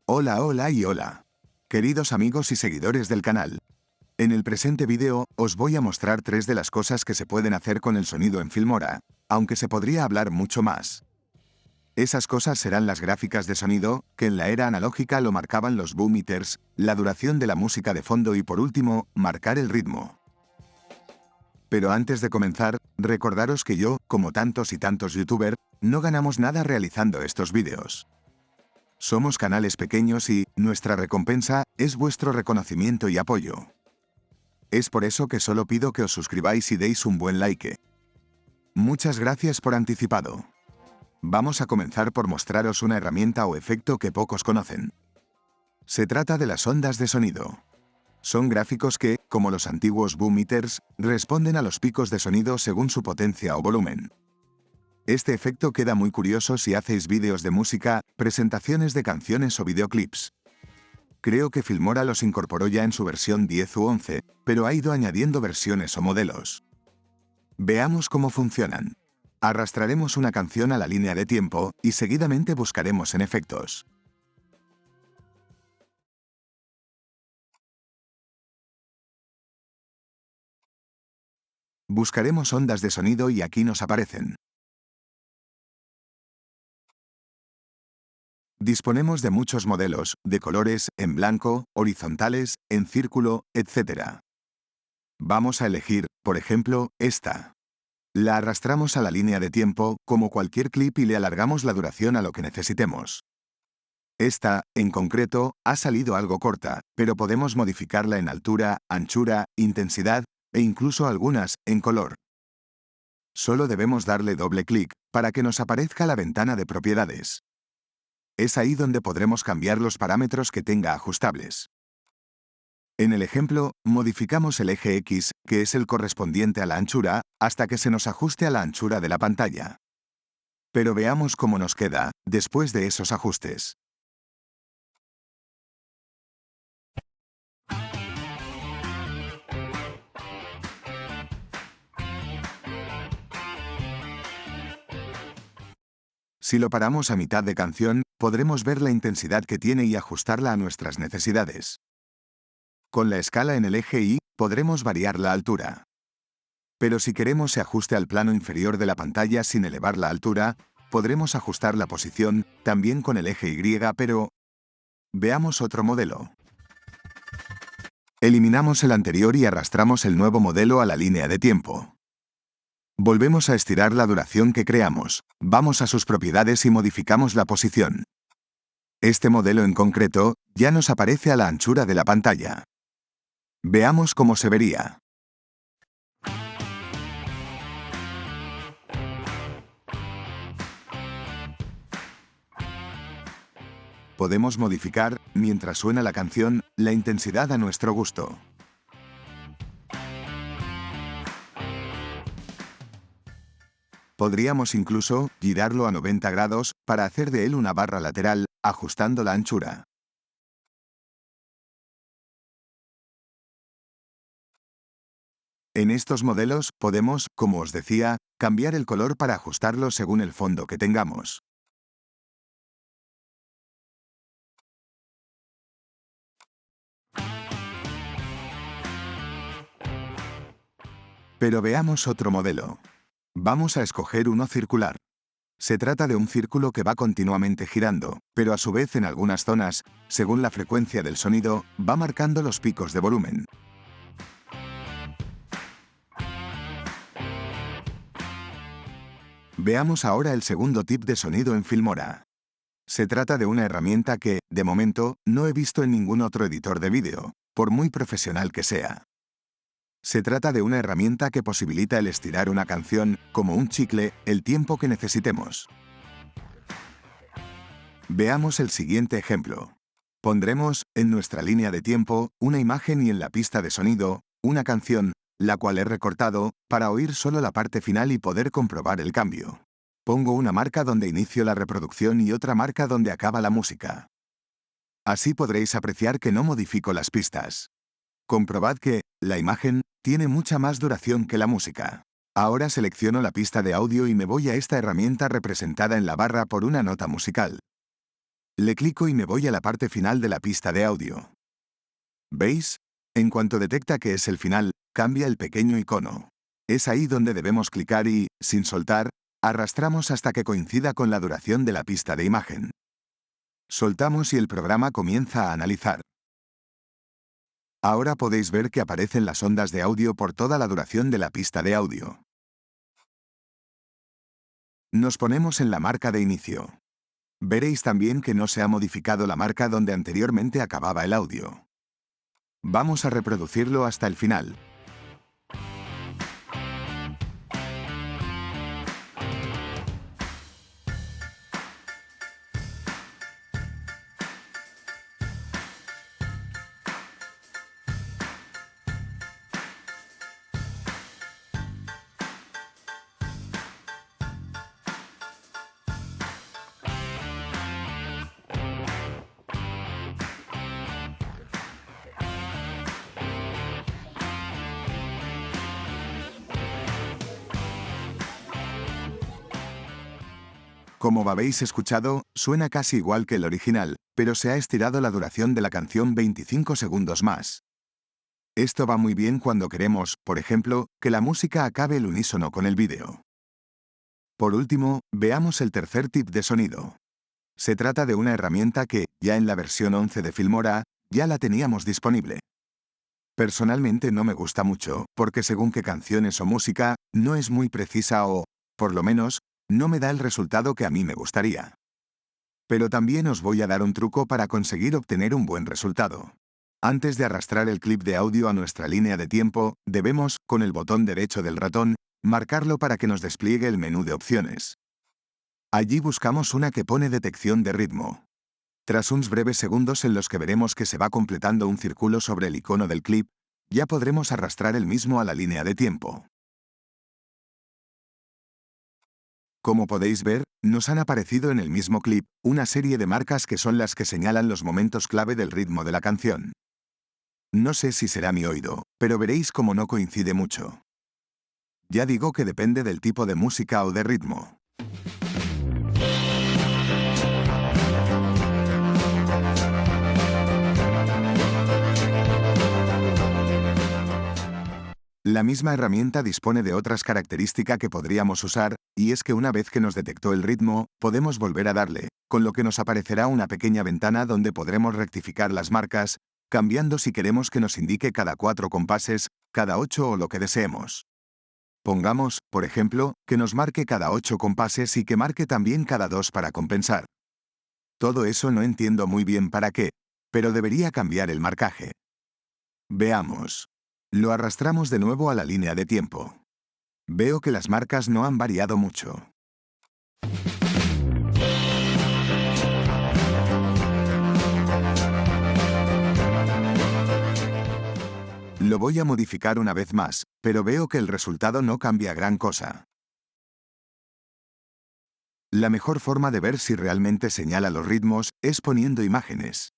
Hola, hola y hola. Queridos amigos y seguidores del canal. En el presente vídeo, os voy a mostrar 3 de las cosas que se pueden hacer con el sonido en Filmora, aunque se podría hablar mucho más. Esas cosas serán las gráficas de sonido, que en la era analógica lo marcaban los boom meters, la duración de la música de fondo y por último, marcar el ritmo. Pero antes de comenzar, recordaros que yo, como tantos y tantos youtubers, no ganamos nada realizando estos vídeos. Somos canales pequeños y nuestra recompensa es vuestro reconocimiento y apoyo. Es por eso que solo pido que os suscribáis y deis un buen like. Muchas gracias por anticipado. Vamos a comenzar por mostraros una herramienta o efecto que pocos conocen. Se trata de las ondas de sonido. Son gráficos que, como los antiguos boom meters, responden a los picos de sonido según su potencia o volumen. Este efecto queda muy curioso si hacéis vídeos de música, presentaciones de canciones o videoclips. Creo que Filmora los incorporó ya en su versión 10 u 11, pero ha ido añadiendo versiones o modelos. Veamos cómo funcionan. Arrastraremos una canción a la línea de tiempo y seguidamente buscaremos en efectos. Buscaremos ondas de sonido y aquí nos aparecen. Disponemos de muchos modelos, de colores, en blanco, horizontales, en círculo, etc. Vamos a elegir, por ejemplo, esta. La arrastramos a la línea de tiempo, como cualquier clip y le alargamos la duración a lo que necesitemos. Esta, en concreto, ha salido algo corta, pero podemos modificarla en altura, anchura, intensidad e incluso algunas, en color. Solo debemos darle doble clic para que nos aparezca la ventana de propiedades. Es ahí donde podremos cambiar los parámetros que tenga ajustables. En el ejemplo, modificamos el eje X, que es el correspondiente a la anchura, hasta que se nos ajuste a la anchura de la pantalla. Pero veamos cómo nos queda, después de esos ajustes. Si lo paramos a mitad de canción, podremos ver la intensidad que tiene y ajustarla a nuestras necesidades. Con la escala en el eje Y, podremos variar la altura. Pero si queremos se ajuste al plano inferior de la pantalla sin elevar la altura, podremos ajustar la posición, también con el eje Y, pero... Veamos otro modelo. Eliminamos el anterior y arrastramos el nuevo modelo a la línea de tiempo. Volvemos a estirar la duración que creamos, vamos a sus propiedades y modificamos la posición. Este modelo en concreto ya nos aparece a la anchura de la pantalla. Veamos cómo se vería. Podemos modificar, mientras suena la canción, la intensidad a nuestro gusto. Podríamos incluso girarlo a 90 grados para hacer de él una barra lateral, ajustando la anchura. En estos modelos podemos, como os decía, cambiar el color para ajustarlo según el fondo que tengamos. Pero veamos otro modelo. Vamos a escoger uno circular. Se trata de un círculo que va continuamente girando, pero a su vez en algunas zonas, según la frecuencia del sonido, va marcando los picos de volumen. Veamos ahora el segundo tip de sonido en Filmora. Se trata de una herramienta que, de momento, no he visto en ningún otro editor de vídeo, por muy profesional que sea. Se trata de una herramienta que posibilita el estirar una canción, como un chicle, el tiempo que necesitemos. Veamos el siguiente ejemplo. Pondremos, en nuestra línea de tiempo, una imagen y en la pista de sonido, una canción, la cual he recortado, para oír solo la parte final y poder comprobar el cambio. Pongo una marca donde inicio la reproducción y otra marca donde acaba la música. Así podréis apreciar que no modifico las pistas. Comprobad que, la imagen, tiene mucha más duración que la música. Ahora selecciono la pista de audio y me voy a esta herramienta representada en la barra por una nota musical. Le clico y me voy a la parte final de la pista de audio. ¿Veis? En cuanto detecta que es el final, cambia el pequeño icono. Es ahí donde debemos clicar y, sin soltar, arrastramos hasta que coincida con la duración de la pista de imagen. Soltamos y el programa comienza a analizar. Ahora podéis ver que aparecen las ondas de audio por toda la duración de la pista de audio. Nos ponemos en la marca de inicio. Veréis también que no se ha modificado la marca donde anteriormente acababa el audio. Vamos a reproducirlo hasta el final. Como habéis escuchado, suena casi igual que el original, pero se ha estirado la duración de la canción 25 segundos más. Esto va muy bien cuando queremos, por ejemplo, que la música acabe el unísono con el vídeo. Por último, veamos el tercer tip de sonido. Se trata de una herramienta que, ya en la versión 11 de Filmora, ya la teníamos disponible. Personalmente no me gusta mucho, porque según qué canciones o música, no es muy precisa o, por lo menos, no me da el resultado que a mí me gustaría. Pero también os voy a dar un truco para conseguir obtener un buen resultado. Antes de arrastrar el clip de audio a nuestra línea de tiempo, debemos, con el botón derecho del ratón, marcarlo para que nos despliegue el menú de opciones. Allí buscamos una que pone detección de ritmo. Tras unos breves segundos en los que veremos que se va completando un círculo sobre el icono del clip, ya podremos arrastrar el mismo a la línea de tiempo. Como podéis ver, nos han aparecido en el mismo clip una serie de marcas que son las que señalan los momentos clave del ritmo de la canción. No sé si será mi oído, pero veréis cómo no coincide mucho. Ya digo que depende del tipo de música o de ritmo. La misma herramienta dispone de otras características que podríamos usar, y es que una vez que nos detectó el ritmo, podemos volver a darle, con lo que nos aparecerá una pequeña ventana donde podremos rectificar las marcas, cambiando si queremos que nos indique cada 4 compases, cada 8 o lo que deseemos. Pongamos, por ejemplo, que nos marque cada 8 compases y que marque también cada 2 para compensar. Todo eso no entiendo muy bien para qué, pero debería cambiar el marcaje. Veamos. Lo arrastramos de nuevo a la línea de tiempo. Veo que las marcas no han variado mucho. Lo voy a modificar una vez más, pero veo que el resultado no cambia gran cosa. La mejor forma de ver si realmente señala los ritmos es poniendo imágenes.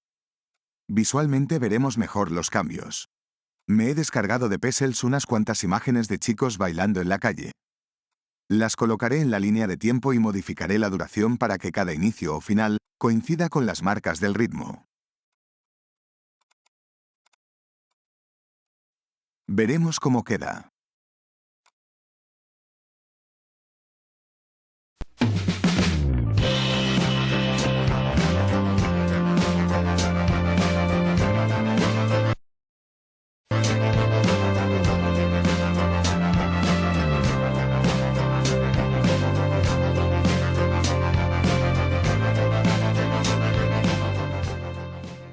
Visualmente veremos mejor los cambios. Me he descargado de Pexels unas cuantas imágenes de chicos bailando en la calle. Las colocaré en la línea de tiempo y modificaré la duración para que cada inicio o final coincida con las marcas del ritmo. Veremos cómo queda.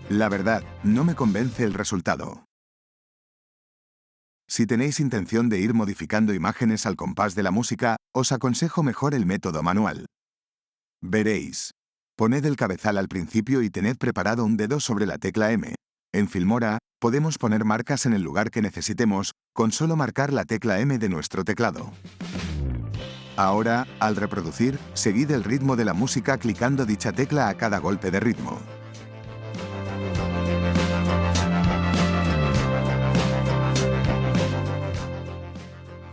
La verdad, no me convence el resultado. Si tenéis intención de ir modificando imágenes al compás de la música, os aconsejo mejor el método manual. Veréis. Poned el cabezal al principio y tened preparado un dedo sobre la tecla M. En Filmora, podemos poner marcas en el lugar que necesitemos, con solo marcar la tecla M de nuestro teclado. Ahora, al reproducir, seguid el ritmo de la música clicando dicha tecla a cada golpe de ritmo.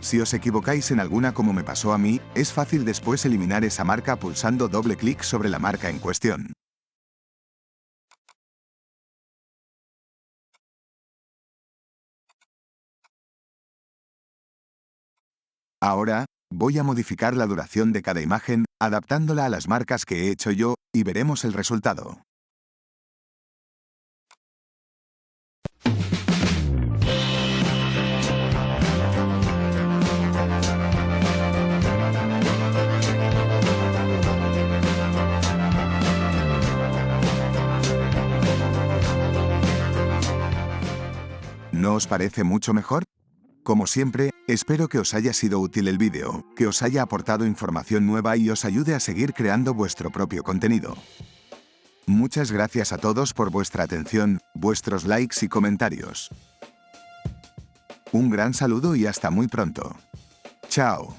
Si os equivocáis en alguna como me pasó a mí, es fácil después eliminar esa marca pulsando doble clic sobre la marca en cuestión. Ahora, voy a modificar la duración de cada imagen, adaptándola a las marcas que he hecho yo, y veremos el resultado. ¿No os parece mucho mejor? Como siempre, espero que os haya sido útil el vídeo, que os haya aportado información nueva y os ayude a seguir creando vuestro propio contenido. Muchas gracias a todos por vuestra atención, vuestros likes y comentarios. Un gran saludo y hasta muy pronto. Chao.